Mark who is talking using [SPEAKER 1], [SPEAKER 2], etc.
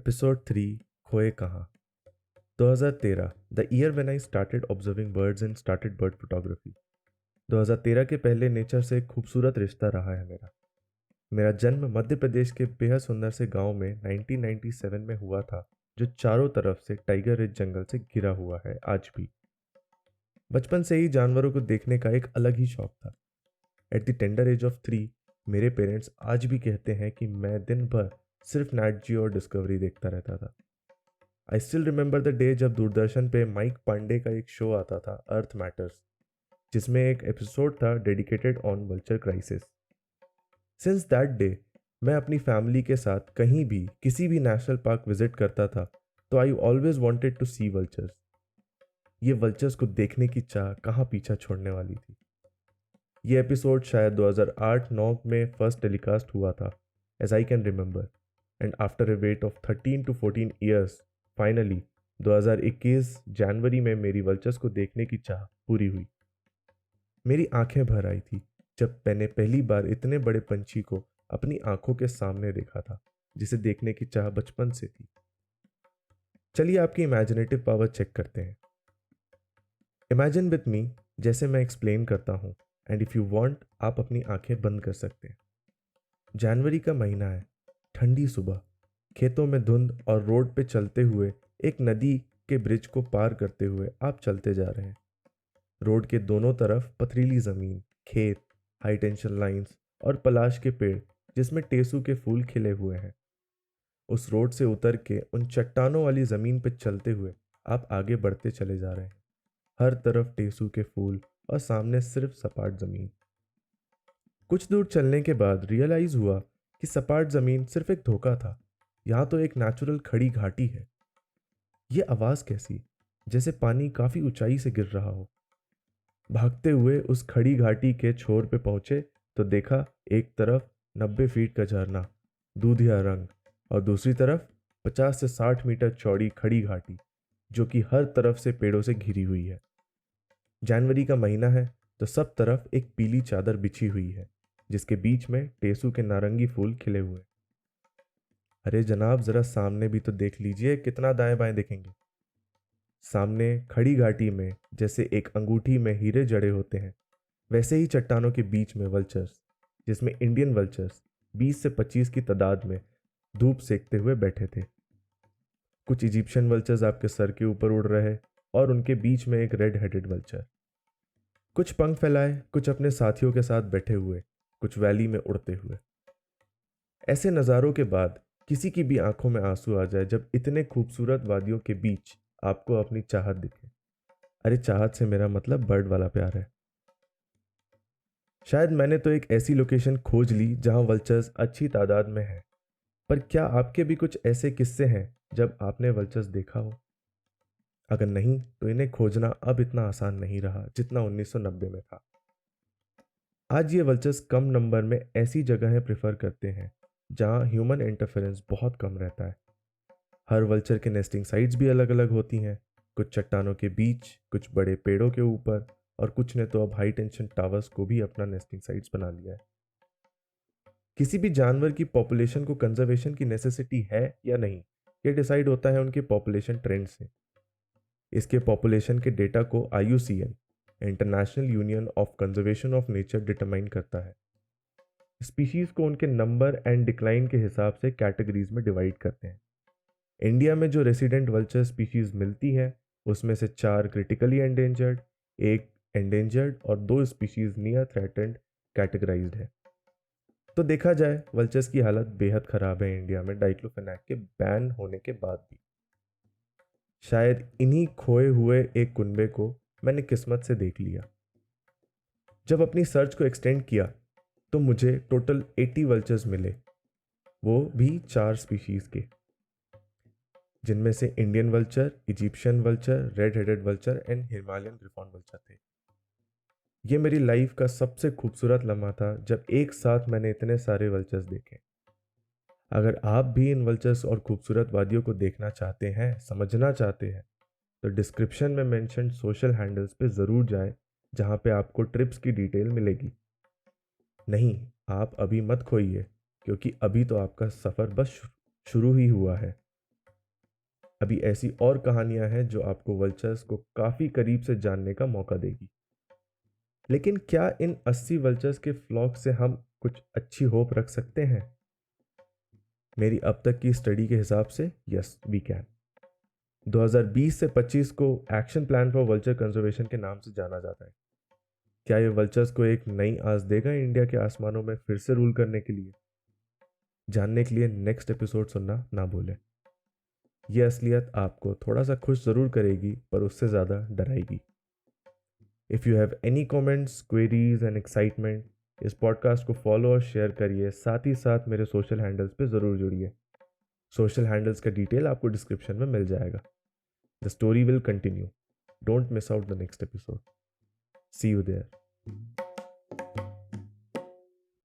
[SPEAKER 1] Episode 3 खोए कहाँ 2013 the year when I started observing birds and started bird photography. 2013 के पहले नेचर से एक खूबसूरत रिश्ता रहा है मेरा। मेरा जन्म मध्य प्रदेश के बेहद सुंदर से गांव में 1997 में हुआ था, जो चारों तरफ से टाइगर रिच जंगल से घिरा हुआ है आज भी। बचपन से ही जानवरों को देखने का एक अलग ही शौक था। At the tender as of 3 मेरे पेरेंट्स आज भी कहते हैं कि मैं दिन भर सिर्फ नैट जियो और डिस्कवरी देखता रहता था। I still remember the day जब दूरदर्शन पे माइक पांडे का एक शो आता था, अर्थ मैटर्स, जिसमें एक एपिसोड था dedicated on vulture crisis. Since that day मैं अपनी फैमिली के साथ कहीं भी किसी भी नेशनल पार्क विजिट करता था तो I always wanted to see vultures. ये वल्चर्स को देखने की चाह कहाँ पीछा छोड़ने वाली थी। ये एपिसोड शायद 2008-9 में फर्स्ट टेलीकास्ट हुआ था, as I can remember, and after a wait of 13 to 14 years finally 2021 जनवरी में मेरी वल्चर्स को देखने की चाह पूरी हुई। मेरी आंखें भर आई थी जब मैंने पहली बार इतने बड़े पंछी को अपनी आंखों के सामने देखा था, जिसे देखने की चाह बचपन से थी। चलिए आपकी इमेजिनेटिव पावर चेक करते हैं। इमेजिन विथ मी, जैसे मैं एक्सप्लेन करता हूँ, एंड इफ यू वांट आप अपनी आंखें बंद कर सकते हैं। जनवरी का महीना है, ठंडी सुबह, खेतों में धुंध और रोड पे चलते हुए एक नदी के ब्रिज को पार करते हुए आप चलते जा रहे हैं। रोड के दोनों तरफ पथरीली जमीन, खेत, हाई टेंशन लाइंस और पलाश के पेड़ जिसमें टेसू के फूल खिले हुए हैं। उस रोड से उतर के उन चट्टानों वाली जमीन पे चलते हुए आप आगे बढ़ते चले जा रहे हैं। हर तरफ टेसू के फूल और सामने सिर्फ सपाट जमीन। कुछ दूर चलने के बाद रियलाइज हुआ कि सपाट जमीन सिर्फ एक धोखा था। यहाँ तो एक नेचुरल खड़ी घाटी है। ये आवाज कैसी, जैसे पानी काफी ऊंचाई से गिर रहा हो। भागते हुए उस खड़ी घाटी के छोर पे पहुंचे तो देखा एक तरफ 90 फीट का झरना, दूधिया रंग, और दूसरी तरफ 50 से 60 मीटर चौड़ी खड़ी घाटी जो कि हर तरफ से पेड़ों से घिरी हुई है। जनवरी का महीना है तो सब तरफ एक पीली चादर बिछी हुई है, जिसके बीच में टेसू के नारंगी फूल खिले हुए। अरे जनाब, जरा सामने भी तो देख लीजिए, कितना दाएं बाएं देखेंगे। सामने खड़ी घाटी में जैसे एक अंगूठी में हीरे जड़े होते हैं, वैसे ही चट्टानों के बीच में वल्चर्स, जिसमें इंडियन वल्चर्स 20 से 25 की तादाद में धूप सेकते हुए बैठे थे। कुछ इजिप्शियन वल्चर्स आपके सर के ऊपर उड़ रहे और उनके बीच में एक रेड हेडेड वल्चर, कुछ पंख फैलाए, कुछ अपने साथियों के साथ बैठे हुए, कुछ वैली में उड़ते हुए। ऐसे नज़ारों के बाद किसी की भी आंखों में आंसू आ जाए जब इतने खूबसूरत वादियों के बीच आपको अपनी चाहत दिखे। अरे चाहत से मेरा मतलब बर्ड वाला प्यार है। शायद मैंने तो एक ऐसी लोकेशन खोज ली जहां वल्चर्स अच्छी तादाद में हैं। पर क्या आपके भी कुछ ऐसे किस्से हैं जब आपने वल्चर्स देखा हो? अगर नहीं तो इन्हें खोजना अब इतना आसान नहीं रहा जितना 1990 में था। आज ये वल्चर्स कम नंबर में ऐसी जगहें प्रेफर करते हैं जहां ह्यूमन इंटरफेरेंस बहुत कम रहता है। हर वल्चर के नेस्टिंग साइट्स भी अलग अलग होती हैं, कुछ चट्टानों के बीच, कुछ बड़े पेड़ों के ऊपर, और कुछ ने तो अब हाई टेंशन टावर्स को भी अपना नेस्टिंग साइट्स बना लिया है। किसी भी जानवर की पॉपुलेशन को कंजर्वेशन की नेसेसिटी है या नहीं, ये डिसाइड होता है उनके पॉपुलेशन ट्रेंड से। इसके पॉपुलेशन के डेटा को IUCN, international union of conservation of nature, determine करता है। स्पीशीज को उनके नंबर एंड डिक्लाइन के हिसाब से कैटेगरीज में डिवाइड करते हैं। इंडिया में जो रेसिडेंट वल्चर स्पीशीज मिलती है उसमें से 4 क्रिटिकली एंडेंजर्ड, एक एंडेंजर्ड और 2 स्पीशीज नियर थ्रेटेंड कैटेगराइज्ड है। तो देखा जाए वल्चर्स की हालत बेहद खराब है इंडिया में डाइक्लोफेनाक के बैन होने के बाद भी। शायद इन्हीं खोए हुए एक कुनबे को मैंने किस्मत से देख लिया। जब अपनी सर्च को एक्सटेंड किया तो मुझे टोटल 80 वल्चर्स मिले, वो भी 4 स्पीशीज के, जिनमें से Indian vulture, Egyptian vulture, red headed vulture and Himalayan griffon vulture थे। ये मेरी लाइफ का सबसे खूबसूरत लम्हा था जब एक साथ मैंने इतने सारे वल्चर्स देखे। अगर आप भी इन वल्चर्स और खूबसूरत वादियों को देखना चाहते हैं, समझना चाहते हैं, तो डिस्क्रिप्शन में मेंशन सोशल हैंडल्स पे ज़रूर जाएं, जहां पे आपको ट्रिप्स की डिटेल मिलेगी। नहीं, आप अभी मत खोइए, क्योंकि अभी तो आपका सफ़र बस शुरू ही हुआ है। अभी ऐसी और कहानियां हैं जो आपको वल्चर्स को काफ़ी करीब से जानने का मौका देगी। लेकिन क्या इन 80 वल्चर्स के फ्लॉक से हम कुछ अच्छी होप रख सकते हैं? मेरी अब तक की स्टडी के हिसाब से यस वी कैन। 2020 से 25 को action plan for vulture conservation के नाम से जाना जाता है। क्या ये वल्चर्स को एक नई आस देगा इंडिया के आसमानों में फिर से रूल करने के लिए? जानने के लिए नेक्स्ट एपिसोड सुनना ना भूलें। यह असलियत आपको थोड़ा सा खुश ज़रूर करेगी पर उससे ज़्यादा डराएगी। If you have any comments, queries and excitement, इस पॉडकास्ट को फॉलो और शेयर करिए। साथ ही साथ मेरे सोशल हैंडल्स पे ज़रूर जुड़िए। सोशल हैंडल्स का डिटेल आपको डिस्क्रिप्शन में मिल जाएगा। The story will continue. Don't miss out the next episode. See you there.